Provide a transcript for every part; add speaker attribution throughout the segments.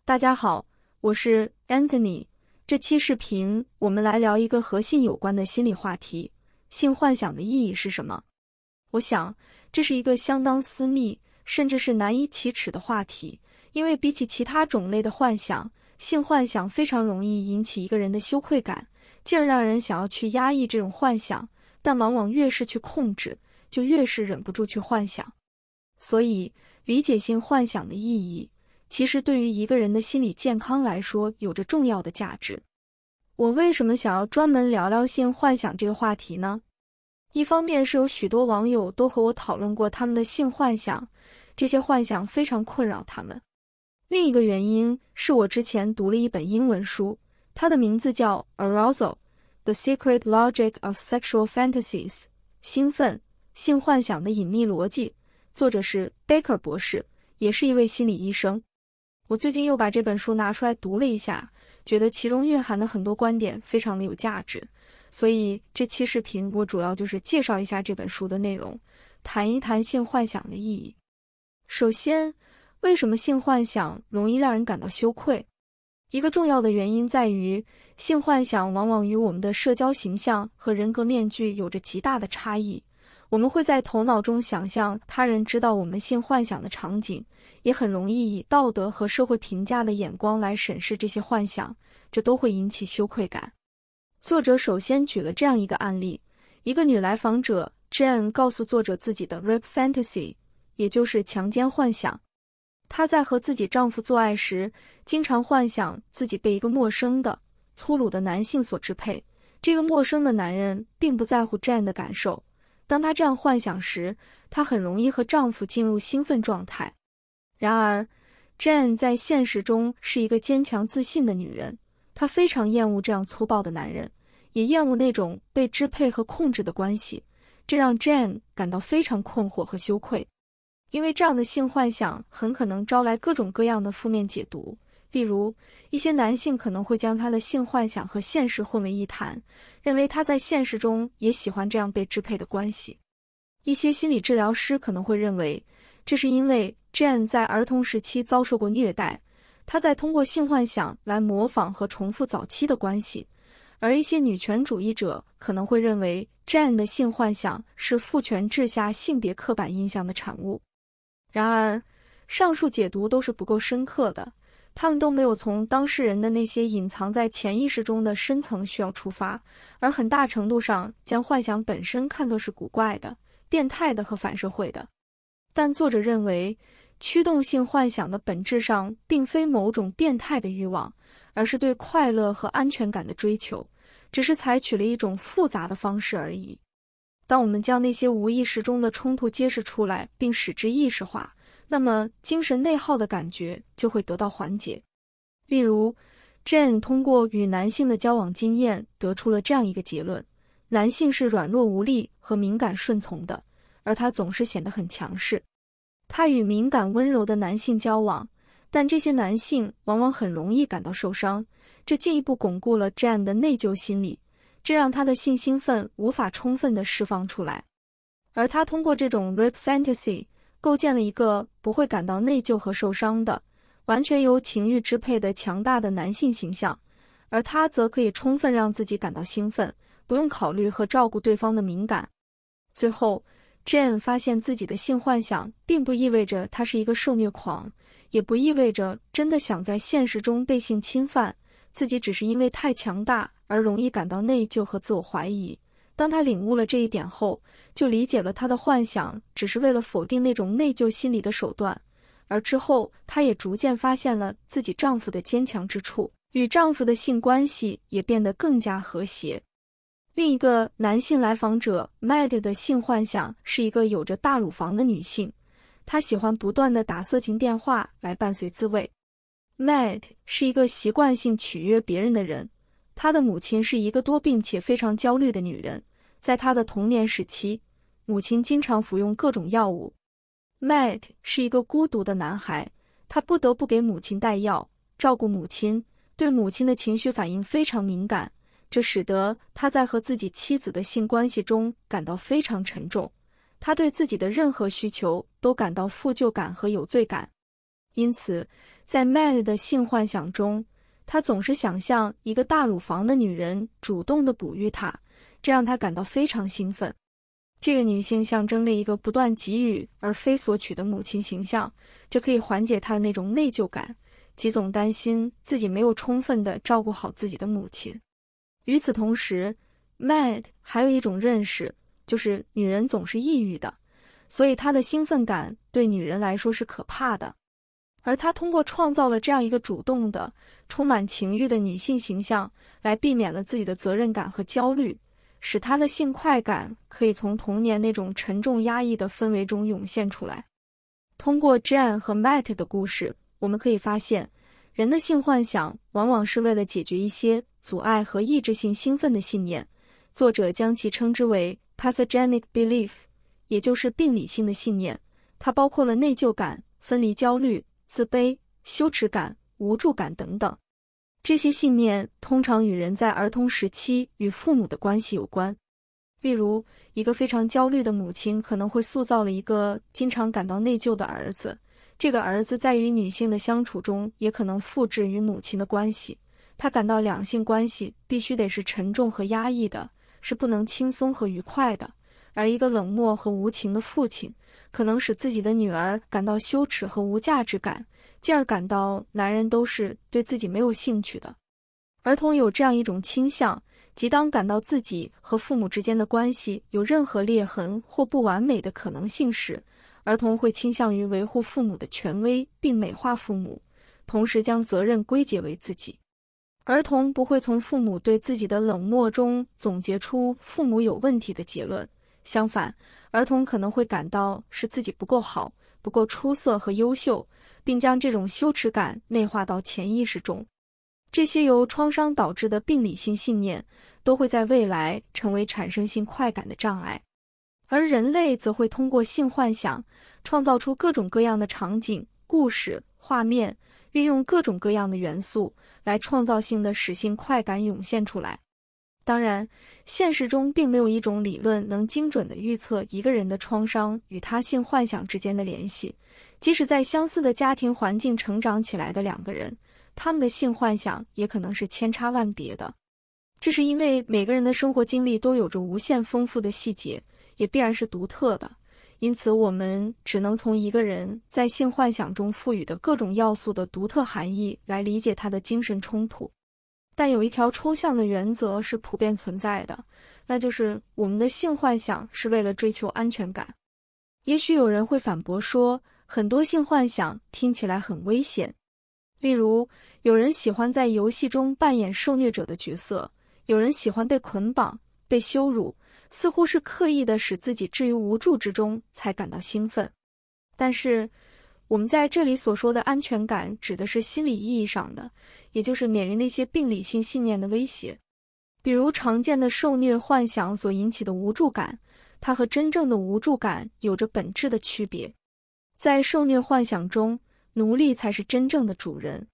Speaker 1: 大家好，我是 Anthony。这期视频我们来聊一个和性有关的心理话题：性幻想的意义是什么？我想，这是一个相当私密，甚至是难以启齿的话题，因为比起其他种类的幻想，性幻想非常容易引起一个人的羞愧感，进而让人想要去压抑这种幻想，但往往越是去控制，就越是忍不住去幻想。所以，理解性幻想的意义，其实对于一个人的心理健康来说有着重要的价值。我为什么想要专门聊聊性幻想这个话题呢？一方面是有许多网友都和我讨论过他们的性幻想，这些幻想非常困扰他们。另一个原因是我之前读了一本英文书，它的名字叫 Arousal: The Secret Logic of Sexual Fantasies 兴奋，性幻想的隐秘逻辑，作者是 Baker 博士，也是一位心理医生。我最近又把这本书拿出来读了一下，觉得其中蕴含的很多观点非常的有价值，所以这期视频我主要就是介绍一下这本书的内容，谈一谈性幻想的意义。首先，为什么性幻想容易让人感到羞愧？一个重要的原因在于，性幻想往往与我们的社交形象和人格面具有着极大的差异。我们会在头脑中想象他人知道我们性幻想的场景，也很容易以道德和社会评价的眼光来审视这些幻想，这都会引起羞愧感。作者首先举了这样一个案例，一个女来访者 Jane 告诉作者自己的 rape fantasy， 也就是强奸幻想。她在和自己丈夫做爱时，经常幻想自己被一个陌生的、粗鲁的男性所支配。这个陌生的男人并不在乎 Jane 的感受。当她这样幻想时，她很容易和丈夫进入兴奋状态。然而 Jane 在现实中是一个坚强自信的女人，她非常厌恶这样粗暴的男人，也厌恶那种被支配和控制的关系，这让 Jane 感到非常困惑和羞愧。因为这样的性幻想很可能招来各种各样的负面解读，例如一些男性可能会将他的性幻想和现实混为一谈，认为他在现实中也喜欢这样被支配的关系。一些心理治疗师可能会认为，这是因为 Jane 在儿童时期遭受过虐待，她在通过性幻想来模仿和重复早期的关系。而一些女权主义者可能会认为 Jane 的性幻想是父权制下性别刻板印象的产物。然而，上述解读都是不够深刻的，他们都没有从当事人的那些隐藏在潜意识中的深层需要出发，而很大程度上将幻想本身看作是古怪的、变态的和反社会的。但作者认为，驱动性幻想的本质上并非某种变态的欲望，而是对快乐和安全感的追求，只是采取了一种复杂的方式而已。当我们将那些无意识中的冲突揭示出来并使之意识化，那么精神内耗的感觉就会得到缓解。例如 Jane 通过与男性的交往经验得出了这样一个结论：男性是软弱无力和敏感顺从的，而他总是显得很强势。他与敏感温柔的男性交往，但这些男性往往很容易感到受伤，这进一步巩固了 Jane 的内疚心理，这让他的性兴奋无法充分地释放出来。而他通过这种 rape fantasy 构建了一个不会感到内疚和受伤的、完全由情欲支配的强大的男性形象，而他则可以充分让自己感到兴奋，不用考虑和照顾对方的敏感。最后 Jane 发现自己的性幻想并不意味着他是一个受虐狂，也不意味着真的想在现实中被性侵犯，自己只是因为太强大而容易感到内疚和自我怀疑。当他领悟了这一点后，就理解了他的幻想只是为了否定那种内疚心理的手段，而之后她也逐渐发现了自己丈夫的坚强之处，与丈夫的性关系也变得更加和谐。另一个男性来访者 Matt 的性幻想是一个有着大乳房的女性，她喜欢不断地打色情电话来伴随自慰。Matt 是一个习惯性取悦别人的人，他的母亲是一个多病且非常焦虑的女人，在他的童年时期，母亲经常服用各种药物。Matt 是一个孤独的男孩，他不得不给母亲带药，照顾母亲，对母亲的情绪反应非常敏感，这使得他在和自己妻子的性关系中感到非常沉重。他对自己的任何需求都感到负疚感和有罪感。因此，在 Mad 的性幻想中，他总是想象一个大乳房的女人主动地哺育他，这让他感到非常兴奋。这个女性象征着一个不断给予而非索取的母亲形象，这可以缓解他的那种内疚感，即总担心自己没有充分地照顾好自己的母亲。与此同时， Mad 还有一种认识，就是女人总是抑郁的，所以她的兴奋感对女人来说是可怕的。而他通过创造了这样一个主动的、充满情欲的女性形象，来避免了自己的责任感和焦虑，使他的性快感可以从童年那种沉重压抑的氛围中涌现出来。通过 Jane 和 Matt 的故事，我们可以发现，人的性幻想往往是为了解决一些阻碍和抑制性兴奋的信念。作者将其称之为 pathogenic belief， 也就是病理性的信念。它包括了内疚感、分离焦虑、自卑、羞耻感、无助感等等。这些信念通常与人在儿童时期与父母的关系有关。例如，一个非常焦虑的母亲可能会塑造了一个经常感到内疚的儿子，这个儿子在与女性的相处中也可能复制与母亲的关系。他感到两性关系必须得是沉重和压抑的，是不能轻松和愉快的。而一个冷漠和无情的父亲可能使自己的女儿感到羞耻和无价值感，进而感到男人都是对自己没有兴趣的。儿童有这样一种倾向，即当感到自己和父母之间的关系有任何裂痕或不完美的可能性时，儿童会倾向于维护父母的权威并美化父母，同时将责任归结为自己。儿童不会从父母对自己的冷漠中总结出父母有问题的结论，相反，儿童可能会感到是自己不够好、不够出色和优秀，并将这种羞耻感内化到潜意识中。这些由创伤导致的病理性信念都会在未来成为产生性快感的障碍。而人类则会通过性幻想创造出各种各样的场景、故事、画面，运用各种各样的元素来创造性的使性快感涌现出来。当然，现实中并没有一种理论能精准地预测一个人的创伤与他性幻想之间的联系。即使在相似的家庭环境成长起来的两个人，他们的性幻想也可能是千差万别的。这是因为每个人的生活经历都有着无限丰富的细节，也必然是独特的。因此，我们只能从一个人在性幻想中赋予的各种要素的独特含义来理解他的精神冲突。但有一条抽象的原则是普遍存在的，那就是我们的性幻想是为了追求安全感。也许有人会反驳说，很多性幻想听起来很危险。例如，有人喜欢在游戏中扮演受虐者的角色，有人喜欢被捆绑、被羞辱，似乎是刻意地使自己置于无助之中才感到兴奋。但是，我们在这里所说的安全感指的是心理意义上的，也就是免于那些病理性信念的威胁。比如常见的受虐幻想所引起的无助感，它和真正的无助感有着本质的区别。在受虐幻想中，奴隶才是真正的主人。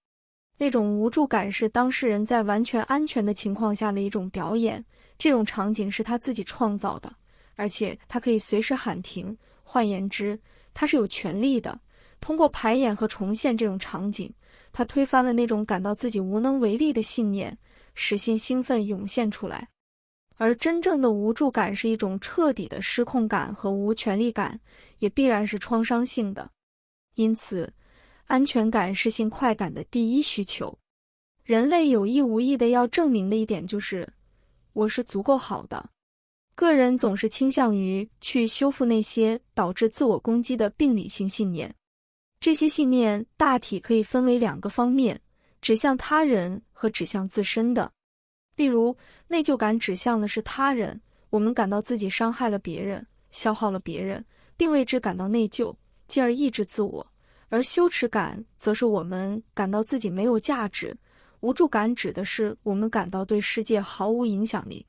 Speaker 1: 那种无助感是当事人在完全安全的情况下的一种表演，这种场景是他自己创造的，而且他可以随时喊停。换言之，他是有权利的。通过排演和重现这种场景，他推翻了那种感到自己无能为力的信念，使性兴奋涌现出来。而真正的无助感是一种彻底的失控感和无权利感，也必然是创伤性的。因此，安全感是性快感的第一需求。人类有意无意的要证明的一点就是，我是足够好的。个人总是倾向于去修复那些导致自我攻击的病理性信念。这些信念大体可以分为两个方面，指向他人和指向自身的。例如，内疚感指向的是他人，我们感到自己伤害了别人，消耗了别人，并为之感到内疚，进而抑制自我。而羞耻感则是我们感到自己没有价值，无助感指的是我们感到对世界毫无影响力。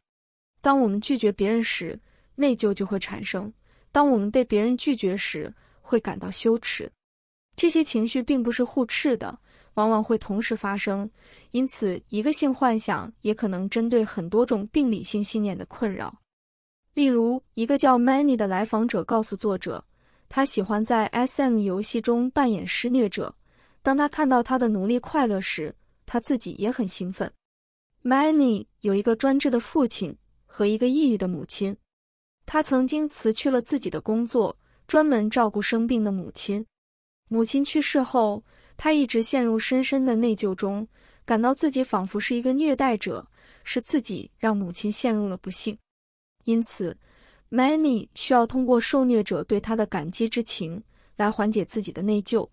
Speaker 1: 当我们拒绝别人时，内疚就会产生；当我们被别人拒绝时，会感到羞耻。这些情绪并不是互斥的，往往会同时发生，因此一个性幻想也可能针对很多种病理性信念的困扰。例如，一个叫 Manny 的来访者告诉作者，他喜欢在 SM 游戏中扮演施虐者，当他看到他的奴隶快乐时，他自己也很兴奋。Manny 有一个专制的父亲和一个抑郁的母亲。他曾经辞去了自己的工作，专门照顾生病的母亲。母亲去世后，他一直陷入深深的内疚中，感到自己仿佛是一个虐待者，是自己让母亲陷入了不幸。因此 Manny 需要通过受虐者对他的感激之情来缓解自己的内疚，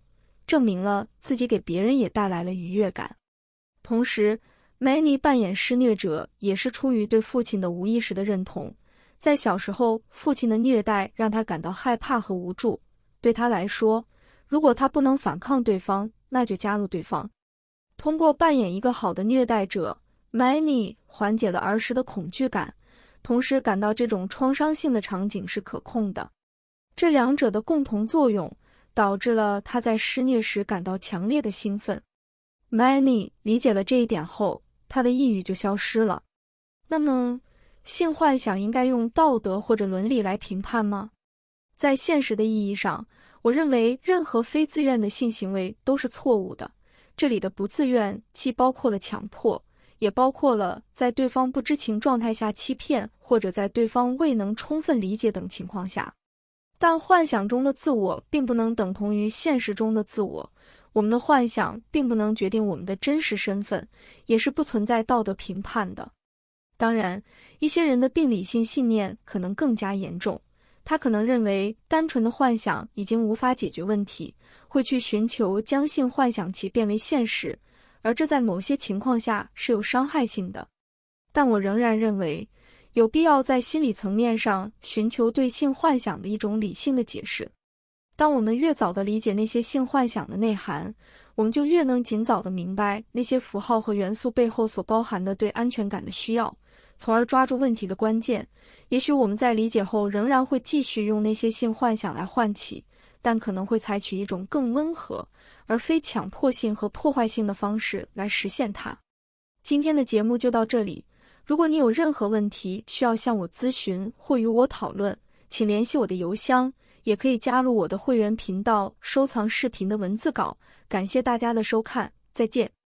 Speaker 1: 证明了自己给别人也带来了愉悦感。同时 Manny 扮演施虐者也是出于对父亲的无意识的认同。在小时候，父亲的虐待让他感到害怕和无助。对他来说，如果他不能反抗对方，那就加入对方。通过扮演一个好的虐待者 ，Manny 缓解了儿时的恐惧感，同时感到这种创伤性的场景是可控的。这两者的共同作用，导致了他在施虐时感到强烈的兴奋。Manny 理解了这一点后，他的抑郁就消失了。那么，性幻想应该用道德或者伦理来评判吗？在现实的意义上，我认为任何非自愿的性行为都是错误的。这里的不自愿既包括了强迫，也包括了在对方不知情状态下欺骗，或者在对方未能充分理解等情况下。但幻想中的自我并不能等同于现实中的自我，我们的幻想并不能决定我们的真实身份，也是不存在道德评判的。当然，一些人的病理性信念可能更加严重，他可能认为单纯的幻想已经无法解决问题，会去寻求将性幻想其变为现实，而这在某些情况下是有伤害性的。但我仍然认为，有必要在心理层面上寻求对性幻想的一种理性的解释。当我们越早地理解那些性幻想的内涵，我们就越能尽早地明白那些符号和元素背后所包含的对安全感的需要，从而抓住问题的关键。也许我们在理解后仍然会继续用那些性幻想来唤起，但可能会采取一种更温和，而非强迫性和破坏性的方式来实现它。今天的节目就到这里，如果你有任何问题需要向我咨询或与我讨论，请联系我的邮箱，也可以加入我的会员频道收藏视频的文字稿。感谢大家的收看，再见。